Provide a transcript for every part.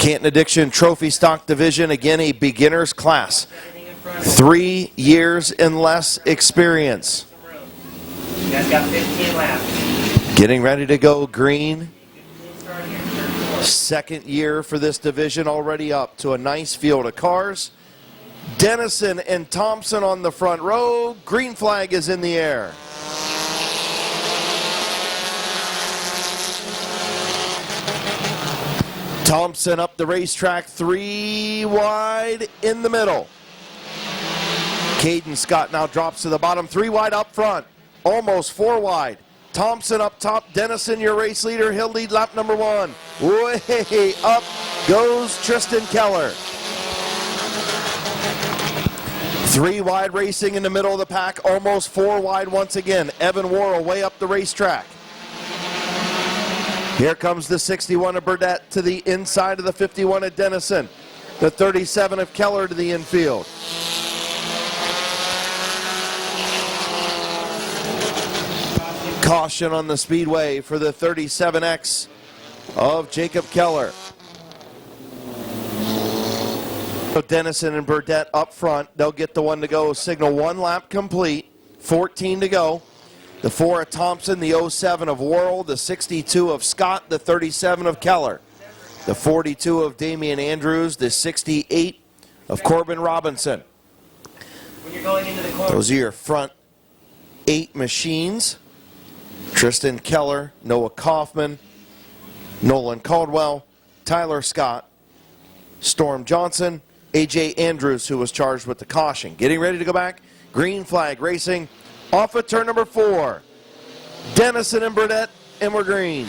Canton Addiction Trophy Stock Division, again a beginner's class. 3 years and less experience. You guys got 15 laps. Getting ready to go green. Second year for this division, already up to a nice field of cars. Dennison and Thompson on the front row. Green flag is in the air. Thompson up the racetrack, 3 wide in the middle. Caden Scott now drops to the bottom, 3 wide up front, almost 4 wide. Thompson up top, Dennison your race leader, he'll lead lap number 1. Way up goes Tristan Keller. 3 wide racing in the middle of the pack, almost 4 wide once again. Evan Worrell way up the racetrack. Here comes the 61 of Burdett to the inside of the 51 of Dennison. The 37 of Keller to the infield. Caution on the speedway for the 37X of Jacob Keller. Dennison and Burdett up front. They'll get the one to go. Signal 1 lap complete. 14 to go. The 4 of Thompson, the 07 of Worrell, the 62 of Scott, the 37 of Keller. The 42 of Damian Andrews, the 68 of Corbin Robinson. When you're going into the corner. Those are your front 8 machines. Tristan Keller, Noah Kaufman, Nolan Caldwell, Tyler Scott, Storm Johnson, AJ Andrews, who was charged with the caution. Getting ready to go back. Green flag racing off of turn number 4. Dennison and Burdett, and we're green.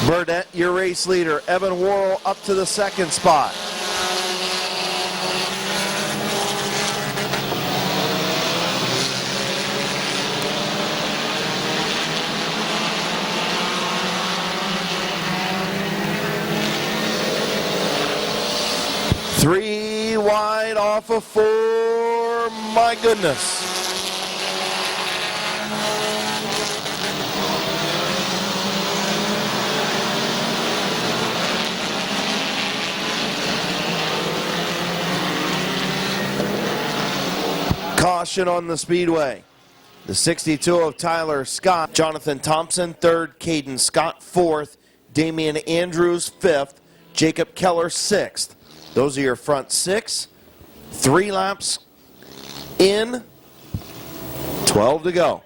Burdett, your race leader. Evan Worrell up to the 2nd spot. Three wide off of 4. My goodness. Caution on the speedway. The 62 of Tyler Scott. Jonathan Thompson, 3rd. Caden Scott, 4th. Damian Andrews, 5th. Jacob Keller, 6th. Those are your front 6. 3 laps in. 12 to go.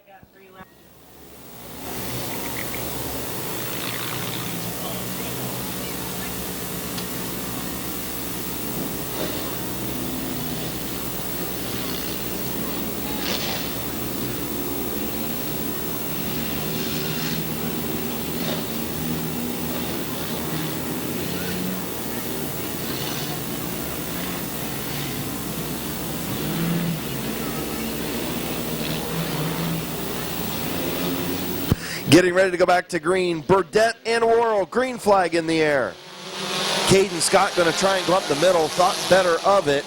Getting ready to go back to green. Burdett and Worrell, green flag in the air. Caden Scott going to try and go up the middle, thought better of it.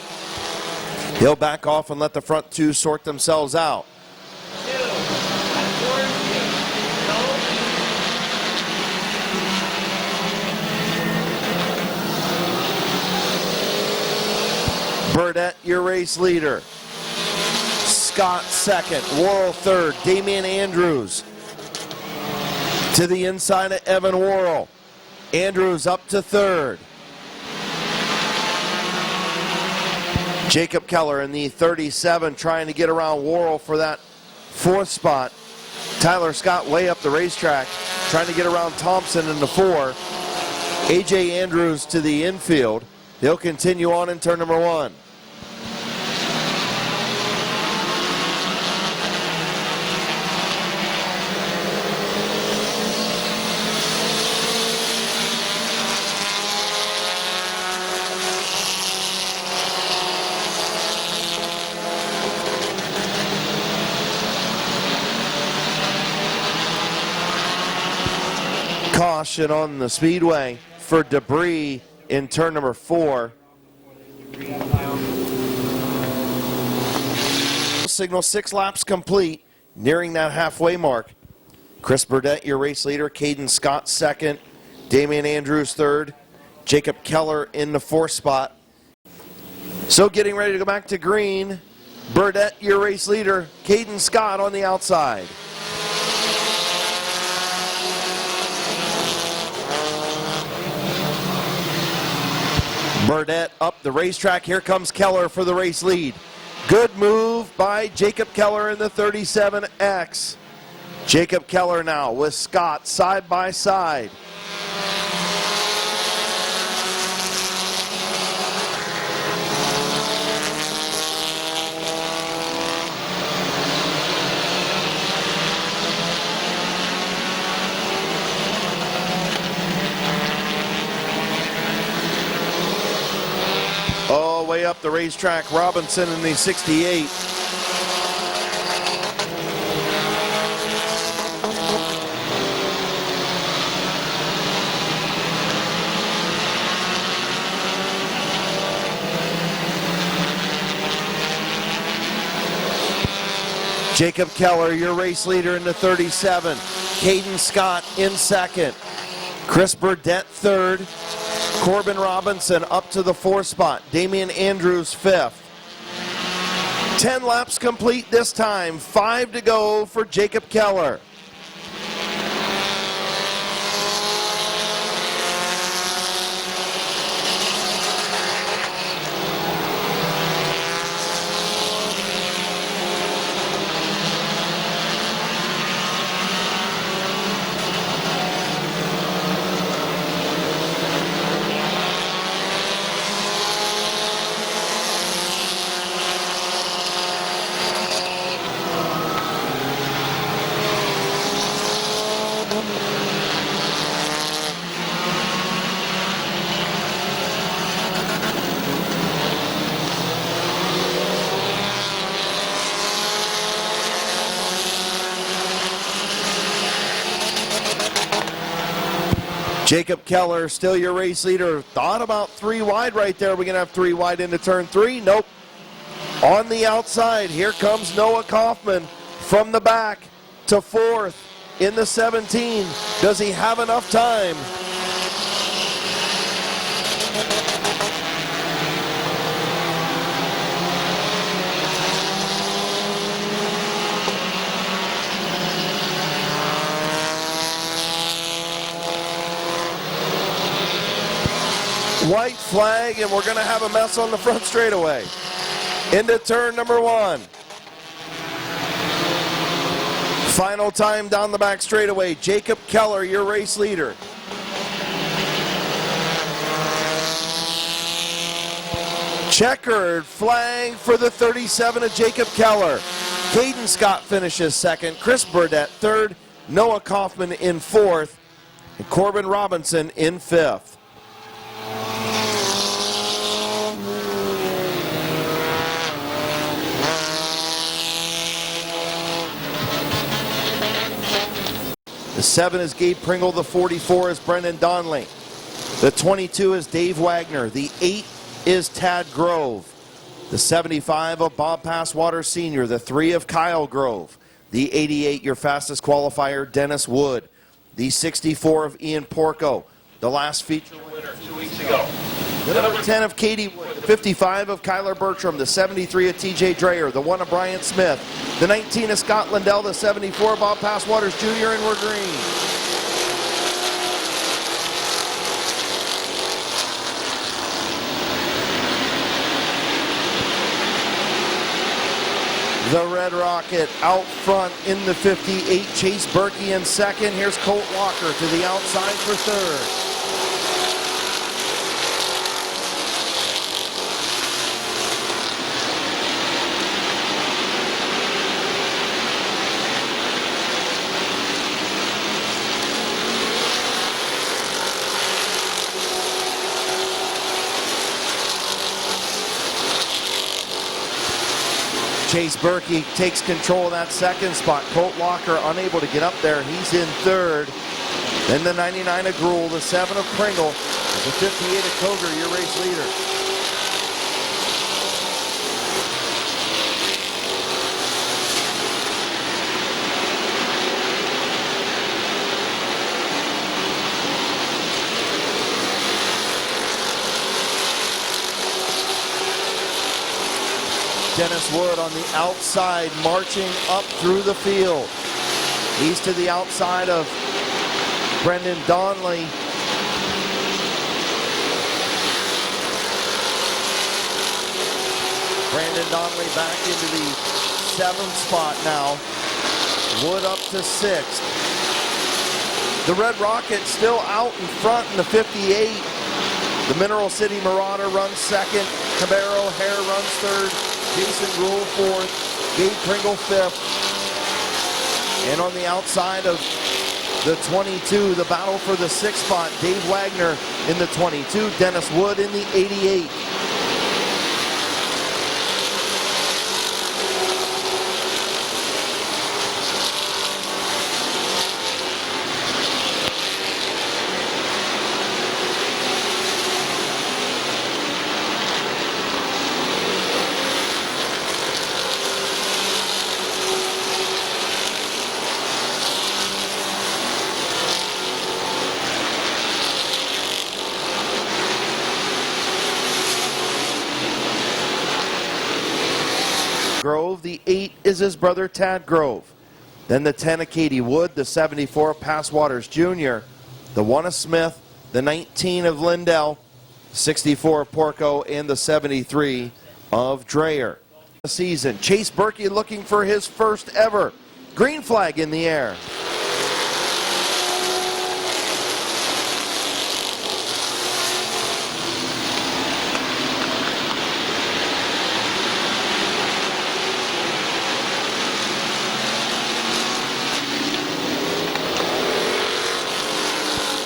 He'll back off and let the front 2 sort themselves out. Burdett, your race leader. Scott 2nd, Worrell 3rd, Damian Andrews to the inside of Evan Worrell. Andrews up to 3rd. Jacob Keller in the 37 trying to get around Worrell for that 4th spot. Tyler Scott way up the racetrack trying to get around Thompson in the 4. AJ Andrews to the infield. They'll continue on in turn number 1. Caution caution on the speedway for debris in turn number 4. Signal 6 laps complete, nearing that halfway mark. Chris Burdett, your race leader. Caden Scott second. Damian Andrews third. Jacob Keller in the 4th spot. So getting ready to go back to green. Burdett, your race leader. Caden Scott on the outside. Burdett up the racetrack. Here comes Keller for the race lead. Good move by Jacob Keller in the 37X. Jacob Keller now with Scott side by side. Oh, way up the racetrack, Robinson in the 68. Jacob Keller, your race leader in the 37. Caden Scott in second. Chris Burdett third. Corbin Robinson up to the 4th spot. Damian Andrews 5th. 10 laps complete this time. 5 to go for Jacob Keller. Jacob Keller, still your race leader. Thought about 3 wide right there. We're going to have 3 wide into turn 3. Nope. On the outside, here comes Noah Kaufman from the back to 4th in the 17. Does he have enough time? White flag, and we're going to have a mess on the front straightaway. Into turn number 1. Final time down the back straightaway. Jacob Keller, your race leader. Checkered flag for the 37 of Jacob Keller. Caden Scott finishes second. Chris Burdett third. Noah Kaufman in 4th. And Corbin Robinson in 5th. The 7 is Gabe Pringle. The 44 is Brendan Donnelly. The 22 is Dave Wagner. The 8 is Tad Grove. The 75 of Bob Passwater Sr. The 3 of Kyle Grove. The 88, your fastest qualifier, Dennis Wood. The 64 of Ian Porco. The last feature winner 2 weeks ago. The number 10 of Katie Wood. The 55 of Kyler Bertram. The 73 of TJ Dreyer. The 1 of Brian Smith. The 19 of Scott Lindell. The 74 Bob Passwaters Jr. and we're green. The Red Rocket out front in the 58. Chase Berkey in second. Here's Colt Walker to the outside for third. Chase Berkey takes control of that second spot. Colt Walker unable to get up there. He's in third. Then the 99 of Gruel, the 7 of Pringle, the 58 of Koger, your race leader. Dennis Wood on the outside, marching up through the field. He's to the outside of Brendan Donnelly. Brandon Donnelly back into the 7th spot now. Wood up to 6th. The Red Rocket still out in front in the 58. The Mineral City Marauder runs 2nd. Cabero Hare runs 3rd. Jason Gruel 4th. Gabe Pringle 5th. And on the outside of the 22, the battle for the 6th spot, Dave Wagner in the 22, Dennis Wood in the 88. Grove, the 8 is his brother Tad Grove. Then the 10 of Katie Wood, the 74 of Passwaters Jr., the 1 of Smith, the 19 of Lindell, 64 of Porco, and the 73 of Dreyer. Season, Chase Berkey looking for his first ever green flag in the air.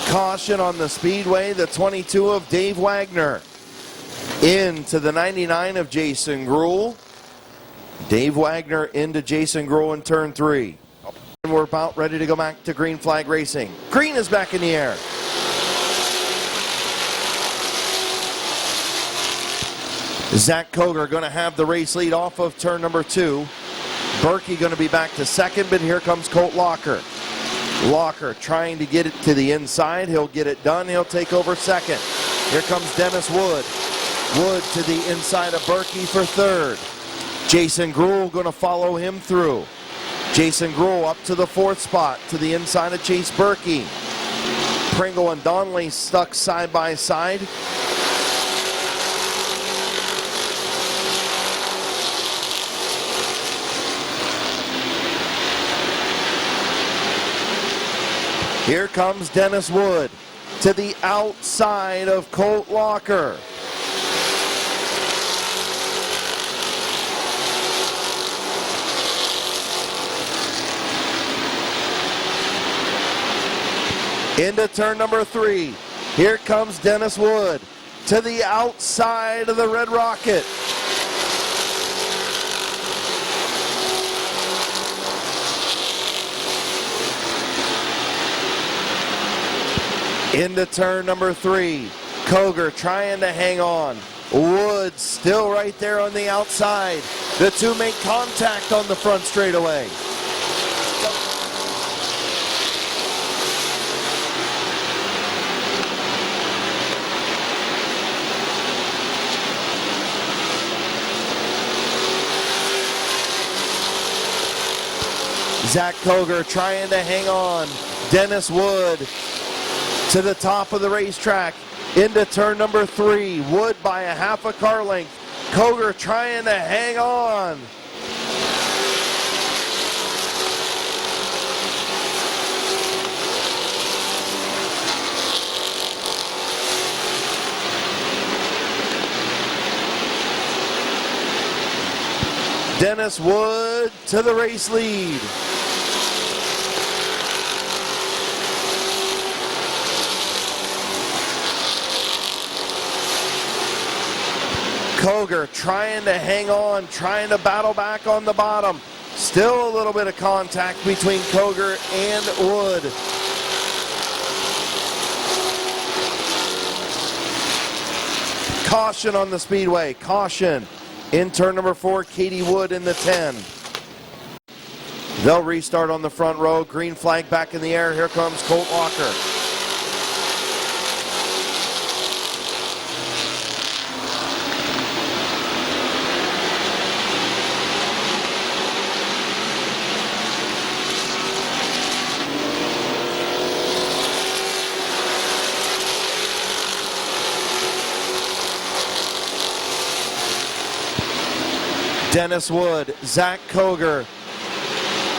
Caution on the speedway, the 22 of Dave Wagner. Into the 99 of Jason Gruel. Dave Wagner into Jason Gruel in turn 3. And we're about ready to go back to green flag racing. Green is back in the air. Zach Koger going to have the race lead off of turn number 2. Berkey going to be back to 2nd, but here comes Colt Locker. Locker trying to get it to the inside. He'll get it done. He'll take over 2nd. Here comes Dennis Wood. Wood to the inside of Berkey for 3rd. Jason Gruel going to follow him through. Jason Gruel up to the 4th spot to the inside of Chase Berkey. Pringle and Donnelly stuck side by side. Here comes Dennis Wood to the outside of Colt Locker. Into turn number 3. Here comes Dennis Wood to the outside of the Red Rocket. Into turn number 3. Koger trying to hang on. Wood still right there on the outside. The two make contact on the front straightaway. Zach Koger trying to hang on. Dennis Wood to the top of the racetrack. Into turn number 3. Wood by a half a car length. Koger trying to hang on. Dennis Wood to the race lead. Koger trying to hang on, trying to battle back on the bottom. Still a little bit of contact between Koger and Wood. Caution on the speedway. Caution in turn number 4, Katie Wood in the 10. They'll restart on the front row. Green flag back in the air. Here comes Colt Walker. Dennis Wood, Zach Koger,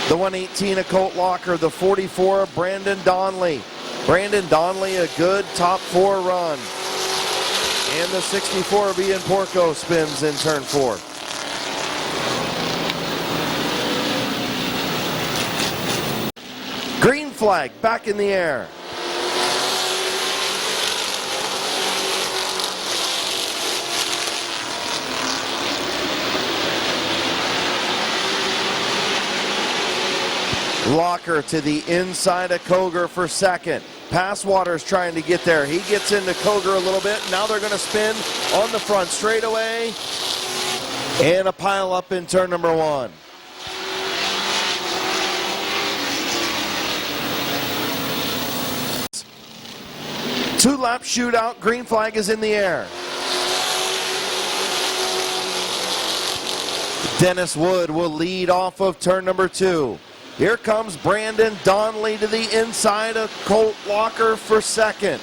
the 118 of Colt Locker, the 44 of Brandon Donley. Brandon Donley, a good top 4 run. And the 64 of Ian Porco spins in turn 4. Green flag back in the air. Locker to the inside of Koger for second. Passwater's trying to get there. He gets into Koger a little bit. Now they're going to spin on the front straightaway. And a pile up in turn number 1. Two-lap shootout. Green flag is in the air. Dennis Wood will lead off of turn number 2. Here comes Brandon Donley to the inside of Colt Locker for second.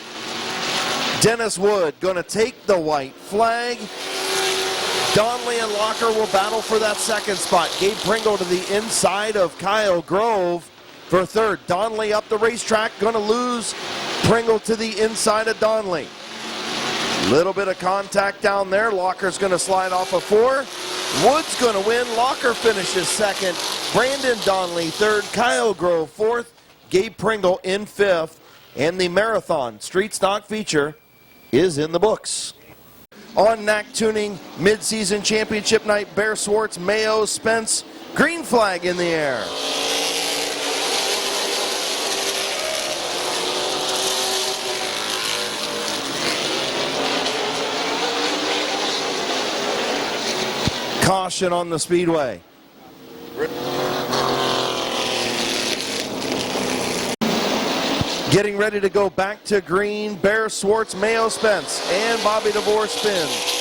Dennis Wood going to take the white flag. Donley and Locker will battle for that second spot. Gabe Pringle to the inside of Kyle Grove for third. Donley up the racetrack, going to lose. Pringle to the inside of Donley. Little bit of contact down there. Locker's going to slide off of 4. Wood's going to win. Locker finishes second. Brandon Donley third. Kyle Grove fourth. Gabe Pringle in 5th. And the Marathon Street Stock feature is in the books. On Knack Tuning Mid-Season Championship Night, Bear Swartz, Mayo, Spence, green flag in the air. Caution on the speedway. Getting ready to go back to green, Bear Swartz, Mayo, Spence, and Bobby DeVore spins.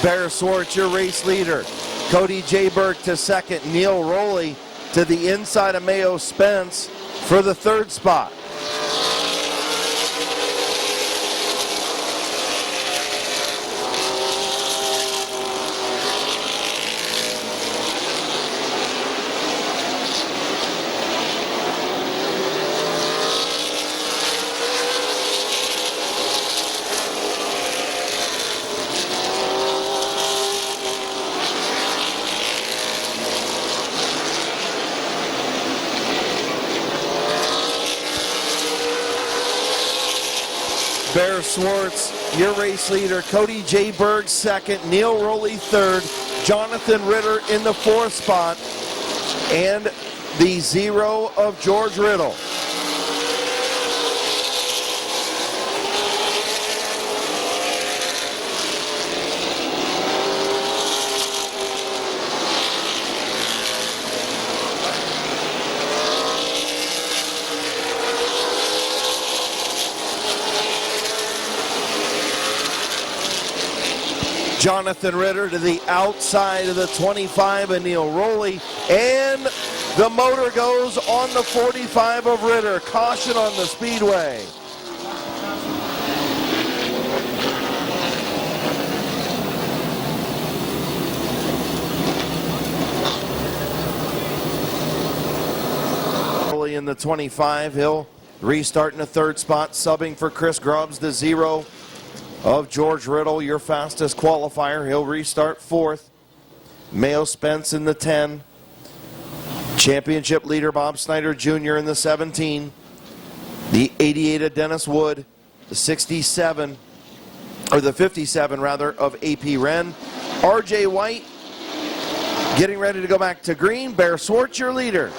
Bear Swartz, your race leader. Cody J. Burke to second. Neil Rowley to the inside of Mayo Spence for the third spot. Bear Swartz, your race leader. Cody J. Berg second, Neil Rowley third, Jonathan Ritter in the 4th spot, and the 0 of George Riddle. Jonathan Ritter to the outside of the 25 of Neil Rowley, and the motor goes on the 45 of Ritter. Caution on the speedway. Rowley in the 25, he'll restart in the 3rd spot, subbing for Chris Grubbs, the 0 of George Riddle, your fastest qualifier. He'll restart fourth. Mayo Spence in the 10. Championship leader Bob Snyder Jr. in the 17. The 88 of Dennis Wood. The 67, or the 57 rather, of AP Wren. RJ White getting ready to go back to green. Bear Swartz, your leader.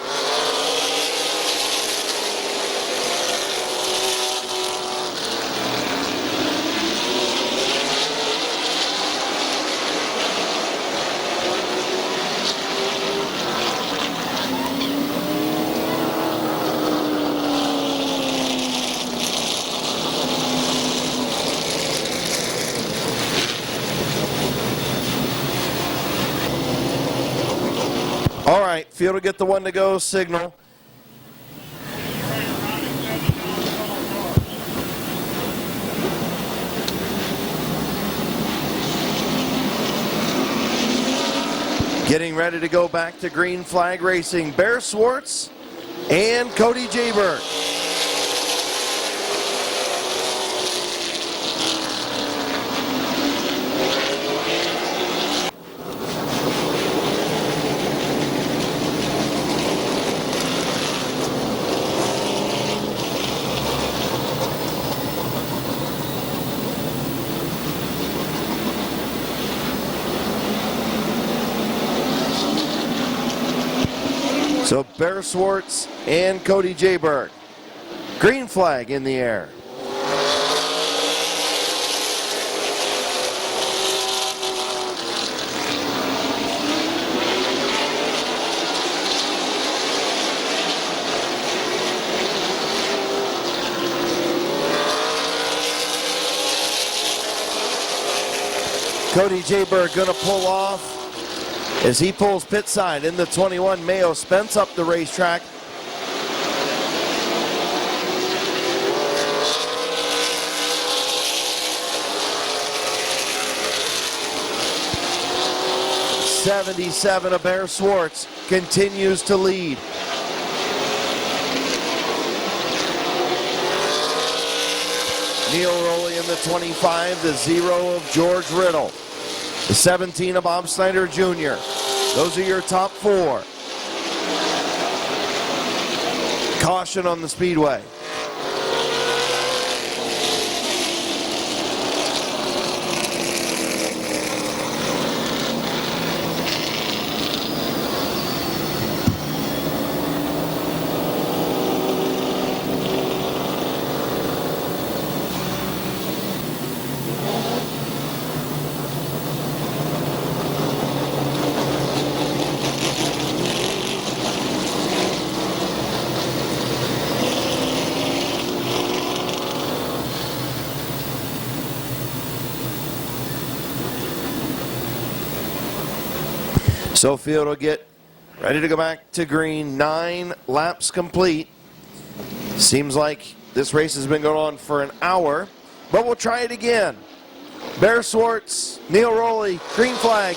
All right, field will get the one to go signal. Getting ready to go back to green flag racing. Bear Swartz and Cody Jaber. So Bear Swartz and Cody Jaber. Green flag in the air. Cody Jaber going to pull off as he pulls pit side in the 21. Mayo Spence up the racetrack. '77 of Bear Swartz continues to lead. Neil Rowley in the 25, the 0 of George Riddle. The 17 of Bob Snyder Jr. Those are your top four. Caution on the speedway. So field will get ready to go back to green. 9 laps complete. Seems like this race has been going on for an hour, but we'll try it again. Bear Swartz, Neil Rowley, green flag.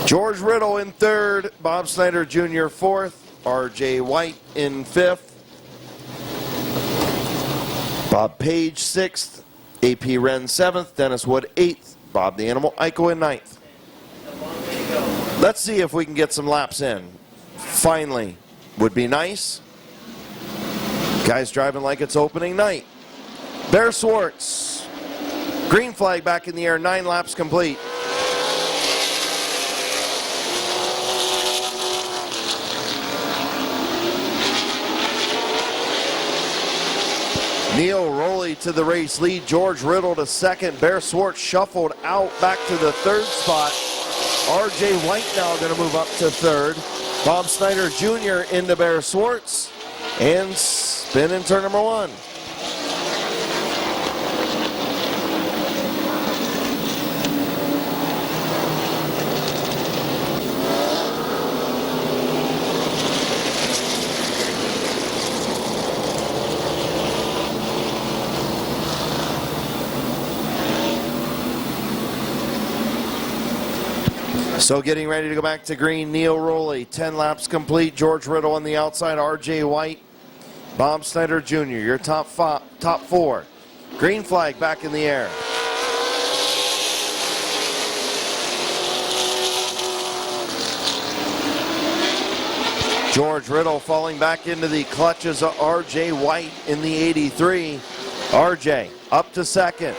George Riddle in third, Bob Snyder Jr. fourth, RJ White in fifth, Bob Page sixth, AP Wren seventh, Dennis Wood eighth, Bob the Animal Eichel in ninth. Let's see if we can get some laps in. Finally, would be nice. Guys driving like it's opening night. Bear Swartz, green flag back in the air, 9 laps complete. Neil Rowley to the race lead, George Riddle to second. Bear Swartz shuffled out back to the third spot. RJ White now going to move up to third. Bob Snyder Jr. into Bear Swartz and spin in turn number 1. So getting ready to go back to green, Neil Rowley, 10 laps complete. George Riddle on the outside, R.J. White, Bob Snyder Jr., your top four. Green flag back in the air. George Riddle falling back into the clutches of R.J. White in the 83. R.J. up to second.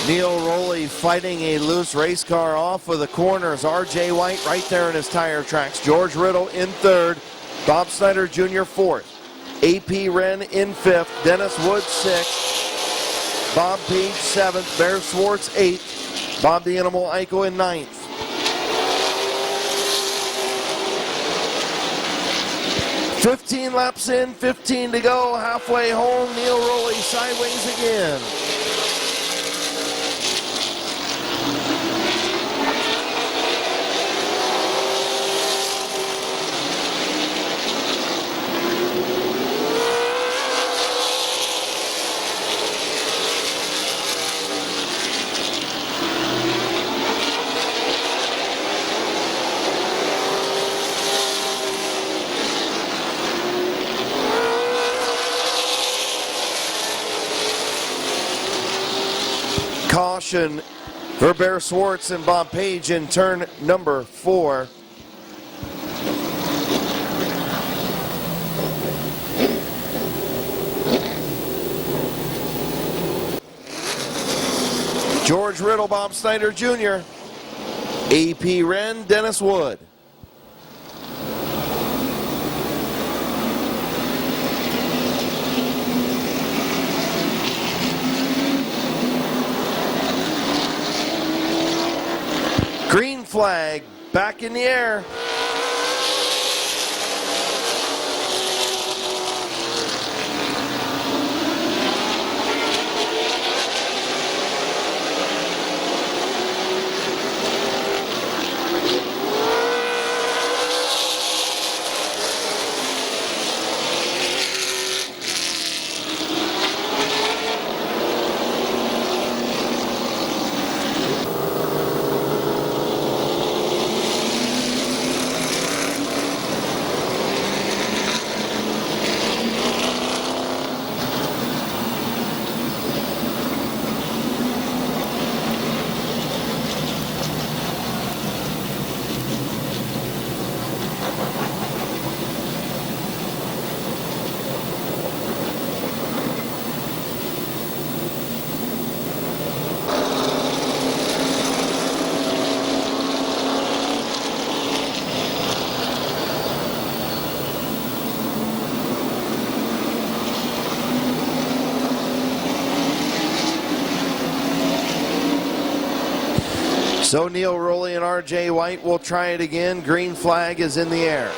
Neil Rowley fighting a loose race car off of the corners. R.J. White right there in his tire tracks. George Riddle in third. Bob Snyder Jr. fourth. A.P. Wren in fifth. Dennis Wood sixth. Bob Page seventh. Bear Swartz eighth. Bob the Animal Eichel in ninth. "15 laps in, 15 to go. Halfway home. Neil Rowley sideways again. Caution for Bear Swartz and Bob Page in turn number 4. George Riddle, Bob Snyder Jr., A.P. Wren, Dennis Wood. Green flag back in the air. So Neil Rowley and R.J. White will try it again. Green flag is in the air.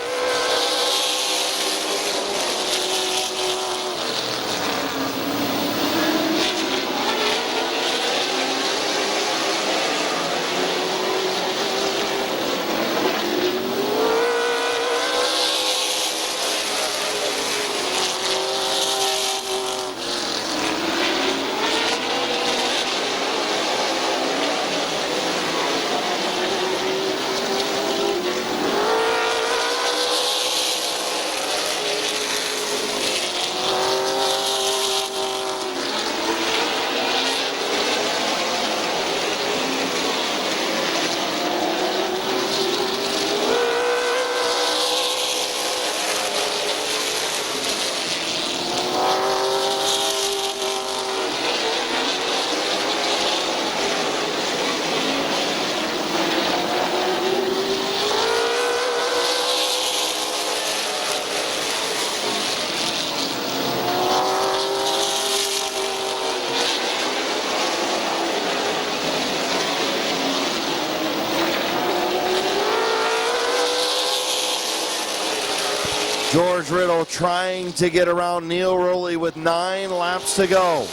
George Riddle trying to get around Neil Rowley with 9 laps to go.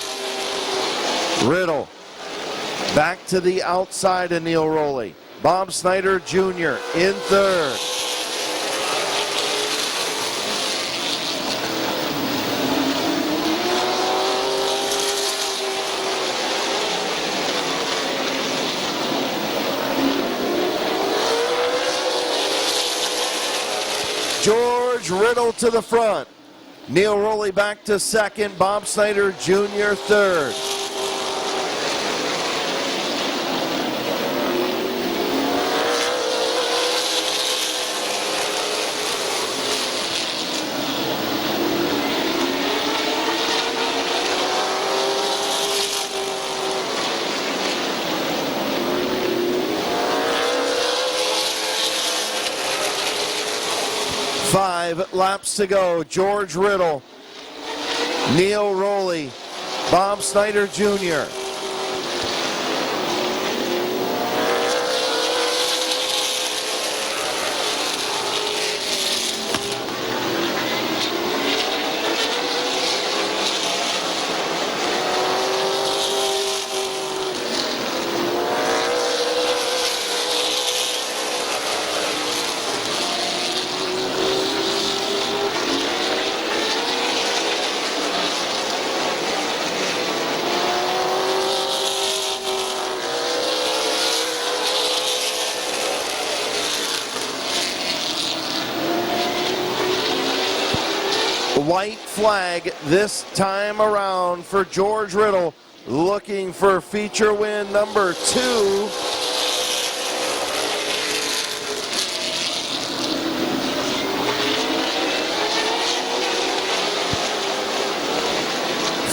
Riddle back to the outside of Neil Rowley. Bob Snyder Jr. in third. George Riddle to the front. Neil Rowley back to second. Bob Snyder Jr. third. Five laps to go. George Riddle, Neil Rowley, Bob Snyder Jr. White flag this time around for George Riddle, looking for feature win number 2.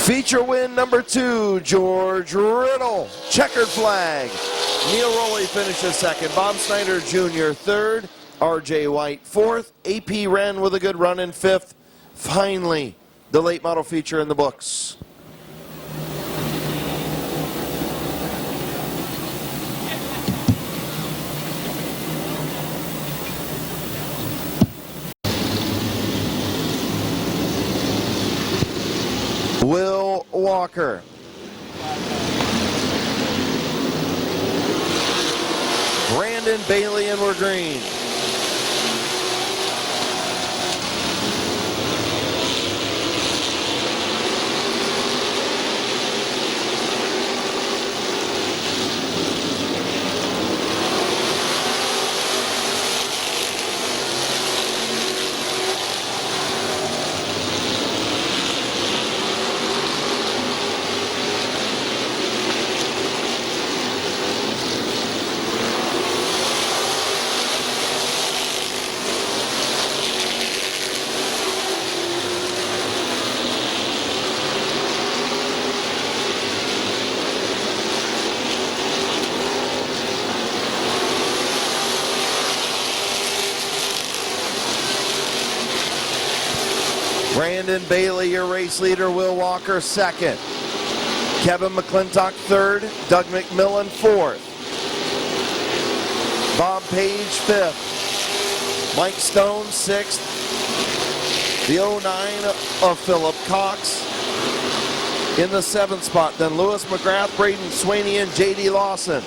Feature win number 2, George Riddle. Checkered flag. Neil Rowley finishes second. Bob Snyder Jr. third. R.J. White fourth. A.P. Wren with a good run in fifth. Finally, the late model feature in the books. Will Walker. Brandon Bailey and we're green. Brandon Bailey, your race leader. Will Walker second. Kevin McClintock third. Doug McMillan fourth. Bob Page fifth. Mike Stone sixth. The 09 of Philip Cox in the 7th spot. Then Lewis McGrath, Braden Swaney, and J.D. Lawson.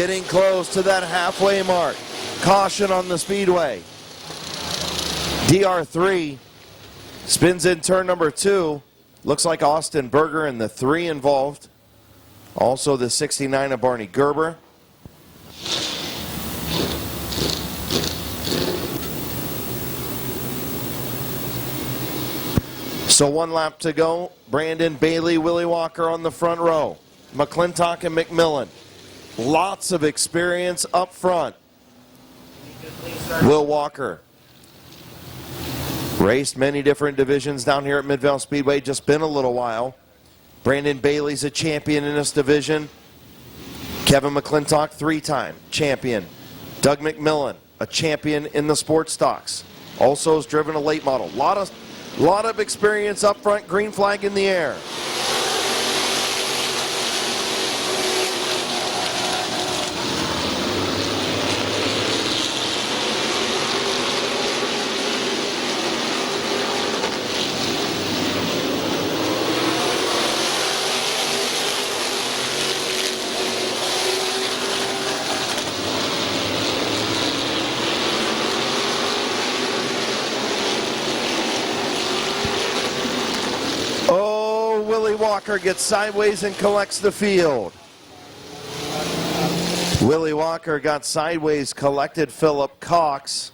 Getting close to that halfway mark. Caution on the speedway. DR3 spins in turn number 2. Looks like Austin Berger and the 3 involved. Also the 69 of Barney Gerber. So 1 lap to go. Brandon Bailey, Willie Walker on the front row. McClintock and McMillan. Lots of experience up front. Will Walker raced many different divisions down here at Midvale Speedway, just been a little while. Brandon Bailey's a champion in this division. Kevin McClintock, 3-time champion. Doug McMillan, a champion in the sports stocks. Also has driven a late model. Lot of experience up front, green flag in the air. Willie Walker gets sideways and collects the field. Willie Walker got sideways, collected Philip Cox.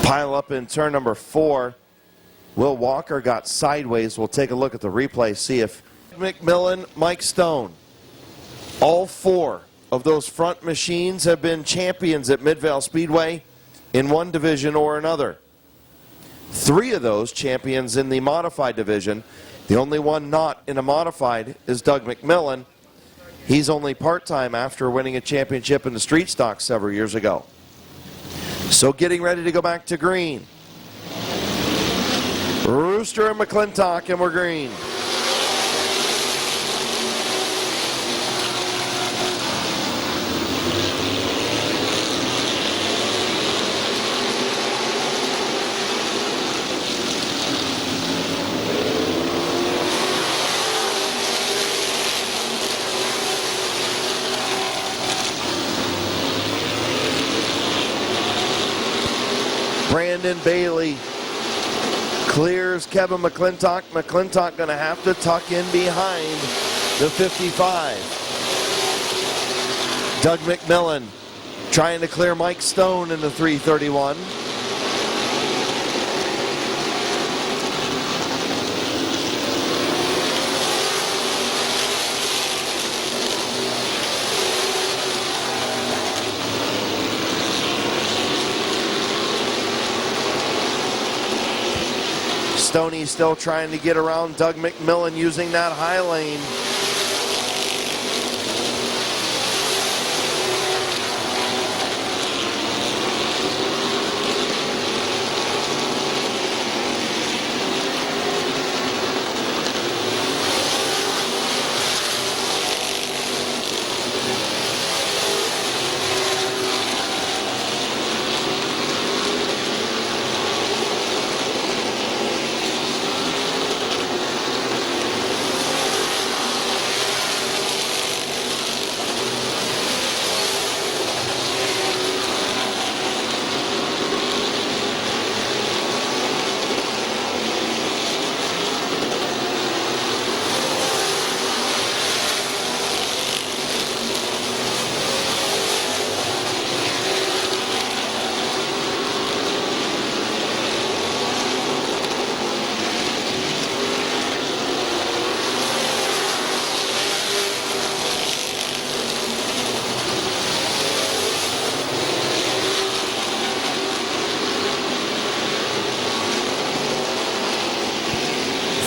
Pile up in turn number 4. Will Walker got sideways. We'll take a look at the replay, see if McMillan, Mike Stone. All 4 of those front machines have been champions at Midvale Speedway in one division or another. 3 of those champions in the modified division. The only one not in a modified is Doug McMillan. He's only part-time after winning a championship in the street stock several years ago. So getting ready to go back to green. Rooster and McClintock, and we're green. Brandon Bailey clears Kevin McClintock. McClintock going to have to tuck in behind the 55. Doug McMillan trying to clear Mike Stone in the 331. Stoney still trying to get around Doug McMillan using that high lane.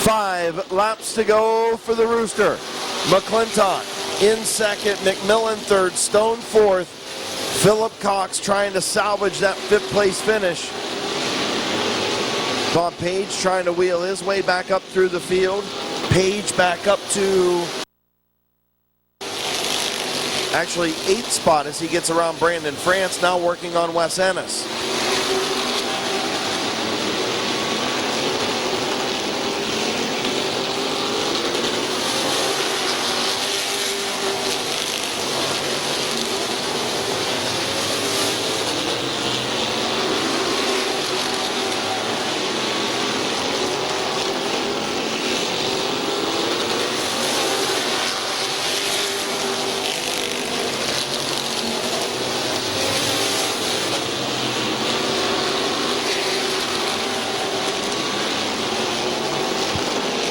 Five laps to go for the Rooster. McClintock in second, McMillan third, Stone fourth. Philip Cox trying to salvage that 5th place finish. Bob Page trying to wheel his way back up through the field. Page back up to Actually, 8th spot as he gets around Brandon France, now working on Wes Ennis.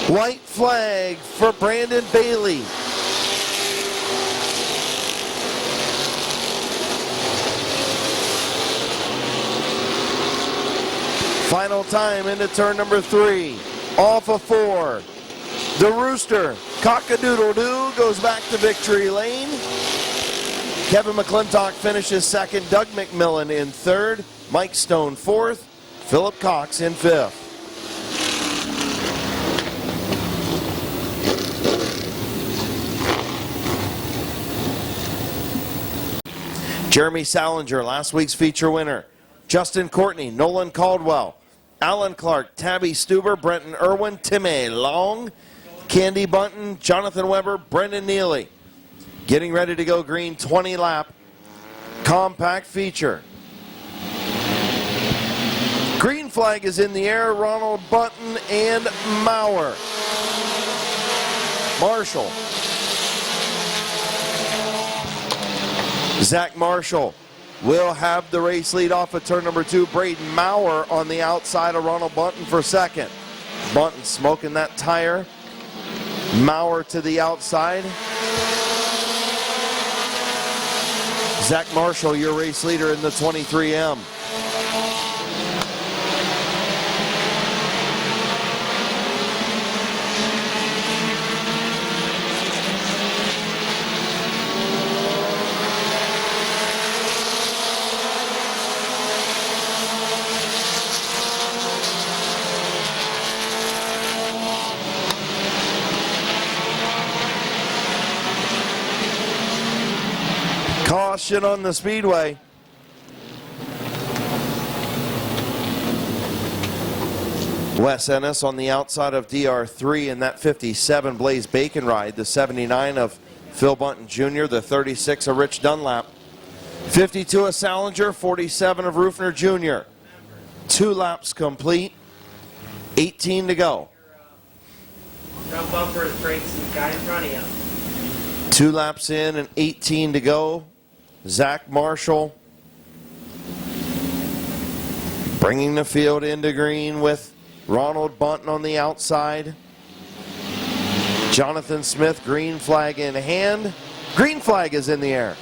White flag for Brandon Bailey. Final time into turn number 3. Off of 4. The Rooster, cock-a-doodle-doo, goes back to victory lane. Kevin McClintock finishes second. Doug McMillan in third. Mike Stone fourth. Philip Cox in fifth. Jeremy Salinger, last week's feature winner. Justin Courtney, Nolan Caldwell, Alan Clark, Tabby Stuber, Brenton Irwin, Timmy Long, Candy Bunton, Jonathan Weber, Brendan Neely. Getting ready to go green, 20 lap compact feature. Green flag is in the air, Ronald Bunton and Maurer. Marshall. Zach Marshall will have the race lead off of turn number 2. Braden Maurer on the outside of Ronald Bunton for second. Bunton smoking that tire. Maurer to the outside. Zach Marshall, your race leader in the 23M. Caution on the speedway. Wes Ennis on the outside of DR3 in that 57 Blaze Bacon ride. The 79 of Phil Bunton Jr., the 36 of Rich Dunlap. 52 of Salinger, 47 of Rufner Jr. 2 laps complete, 18 to go. Front bumper, brakes, and the guy in front of you. 2 laps in and 18 to go. Zach Marshall bringing the field into green with Ronald Bunton on the outside. Jonathan Smith, green flag in hand. Green flag is in the air.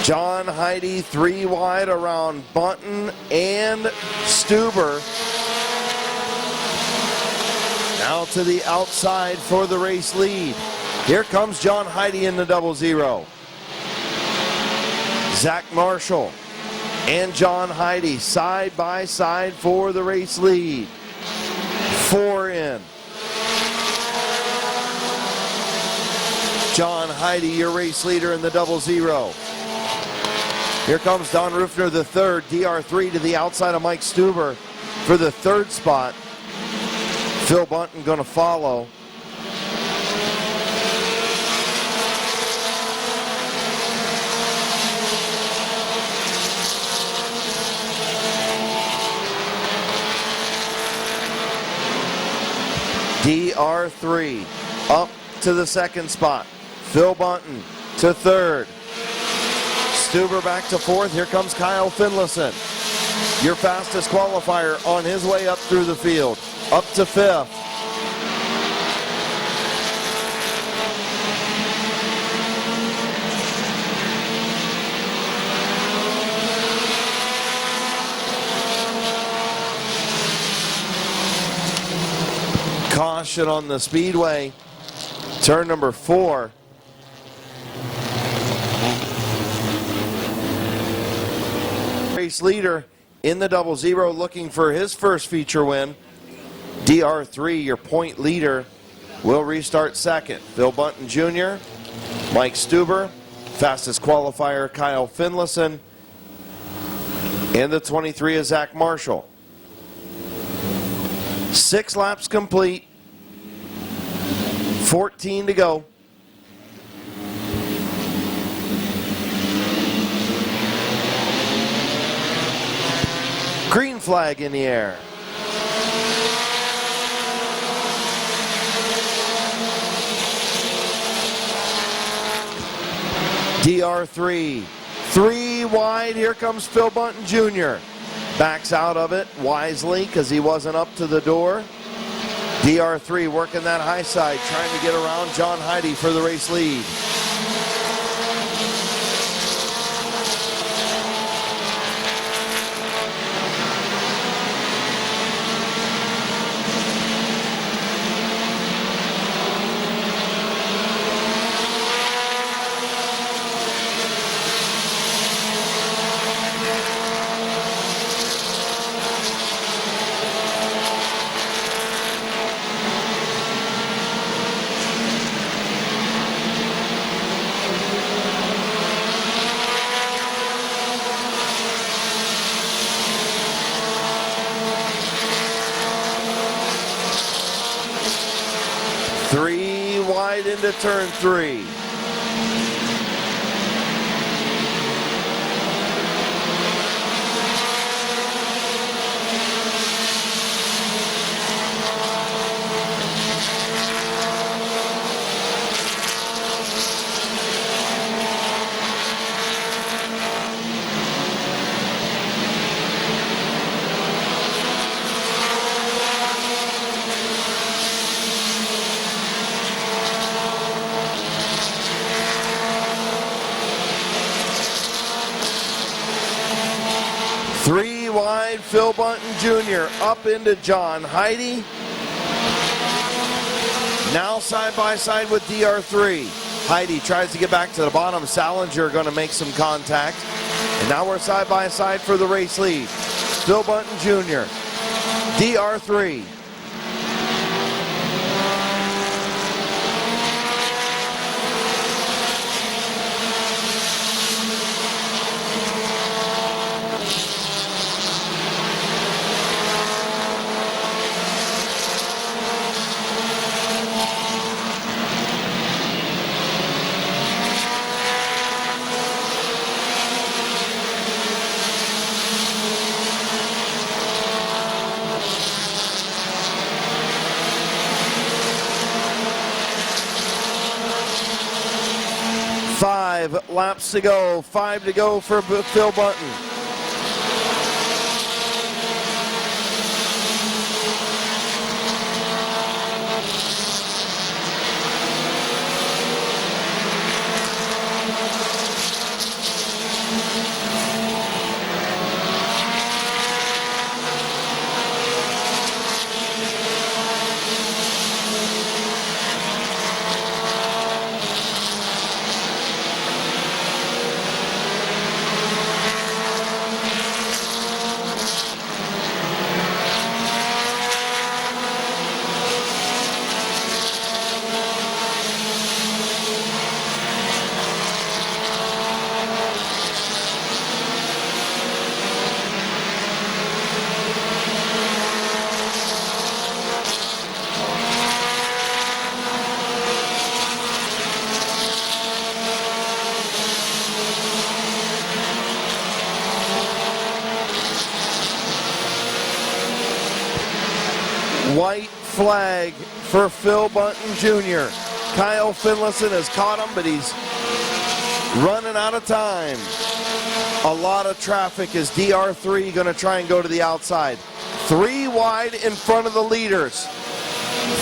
John Heidi 3 wide around Bunton and Stuber. Now to the outside for the race lead. Here comes John Heidi in the 00. Zach Marshall and John Heidi side by side for the race lead. 4 in. John Heidi, your race leader in the 00. Here comes Don Rufner the third, DR3 to the outside of Mike Stuber for the 3rd spot. Phil Bunton going to follow. DR3 up to the 2nd spot. Phil Bunton to 3rd. Stuber back to 4th. Here comes Kyle Finlayson, your fastest qualifier, on his way up through the field. Up to 5th. Caution on the speedway. Turn number 4. race leader in the 00, looking for his first feature win. DR3, your point leader, will restart second. Phil Bunton Jr., Mike Stuber, fastest qualifier Kyle Finlayson, and the 23 is Zach Marshall. 6 laps complete, 14 to go. Green flag in the air. DR3, 3 wide. Here comes Phil Bunton Jr. Backs out of it wisely because he wasn't up to the door. DR3 working that high side, trying to get around John Heide for the race lead. Into turn 3. Phil Bunton Jr. up into John Heide. Now side by side with DR3. Heide tries to get back to the bottom. Salinger going to make some contact. And now we're side by side for the race lead. Phil Bunton Jr. DR3. Laps to go, 5 to go for Phil Bunton. White flag for Phil Bunton Jr. Kyle Finlayson has caught him, but he's running out of time. A lot of traffic as DR3 going to try and go to the outside. 3 wide in front of the leaders.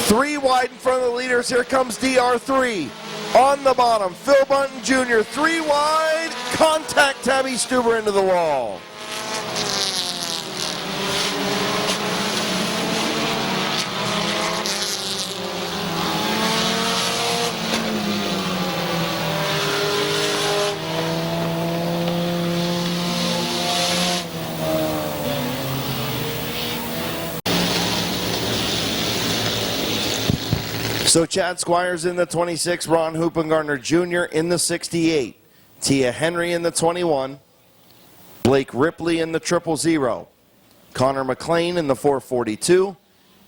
3 wide in front of the leaders. Here comes DR3 on the bottom. Phil Bunton Jr. 3 wide. Contact Tabby Stuber into the wall. So Chad Squires in the 26, Ron Hoopengartner Jr. in the 68, Tia Henry in the 21, Blake Ripley in the 000, Connor McLean in the 442,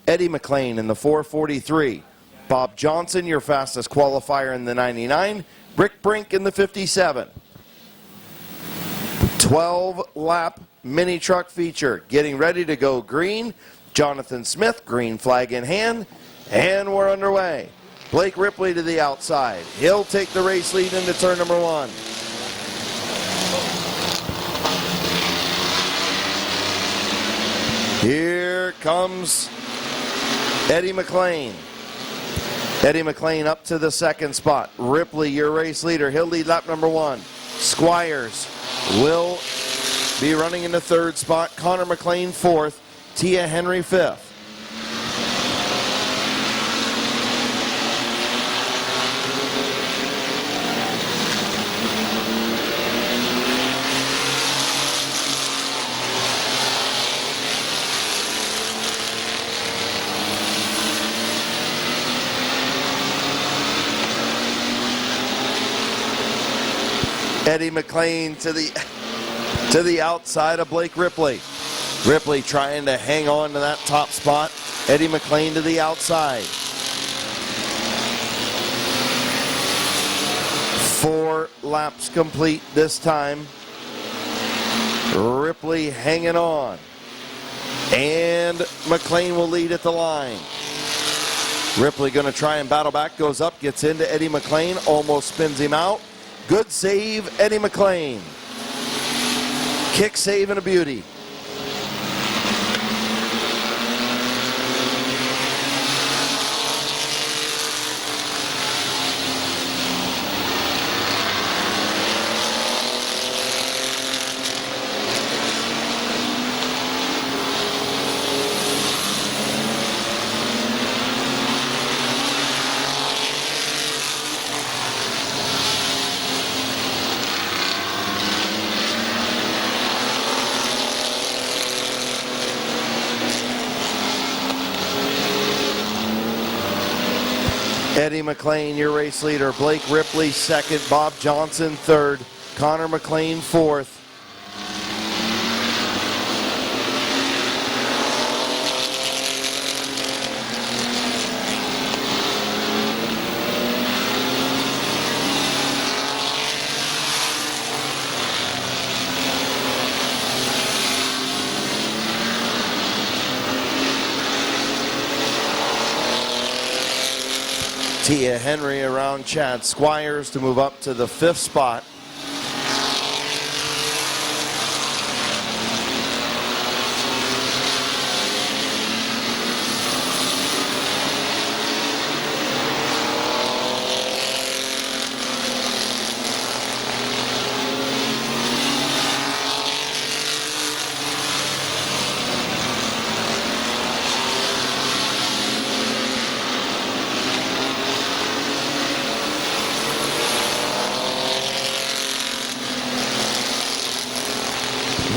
Eddie McLean in the 443, Bob Johnson, your fastest qualifier in the 99, Rick Brink in the 57. 12-lap mini truck feature, getting ready to go green. Jonathan Smith, green flag in hand, and we're underway. Blake Ripley to the outside. He'll take the race lead into turn number 1. Here comes Eddie McLean. Eddie McLean up to the 2nd spot. Ripley, your race leader. He'll lead lap number 1. Squires will be running in the 3rd spot. Connor McLean 4th. Tia Henry 5th. Eddie McLean to the outside of Blake Ripley. Ripley trying to hang on to that top spot. Eddie McLean to the outside. 4 laps complete this time. Ripley hanging on. And McLean will lead at the line. Ripley going to try and battle back. Goes up, gets into Eddie McLean. Almost spins him out. Good save, Eddie McLean. Kick save and a beauty. Eddie McLean, your race leader. Blake Ripley 2nd. Bob Johnson 3rd. Connor McLean 4th. Tia Henry around Chad Squires to move up to the 5th spot.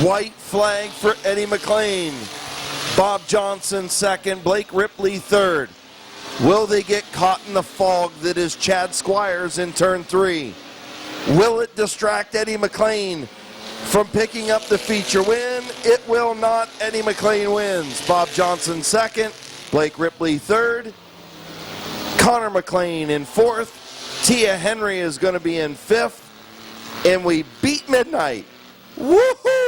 White flag for Eddie McLean. Bob Johnson 2nd, Blake Ripley 3rd. Will they get caught in the fog that is Chad Squires in turn 3? Will it distract Eddie McLean from picking up the feature win? It will not. Eddie McLean wins. Bob Johnson 2nd, Blake Ripley 3rd. Connor McLean in 4th. Tia Henry is going to be in 5th. And we beat midnight. Woohoo!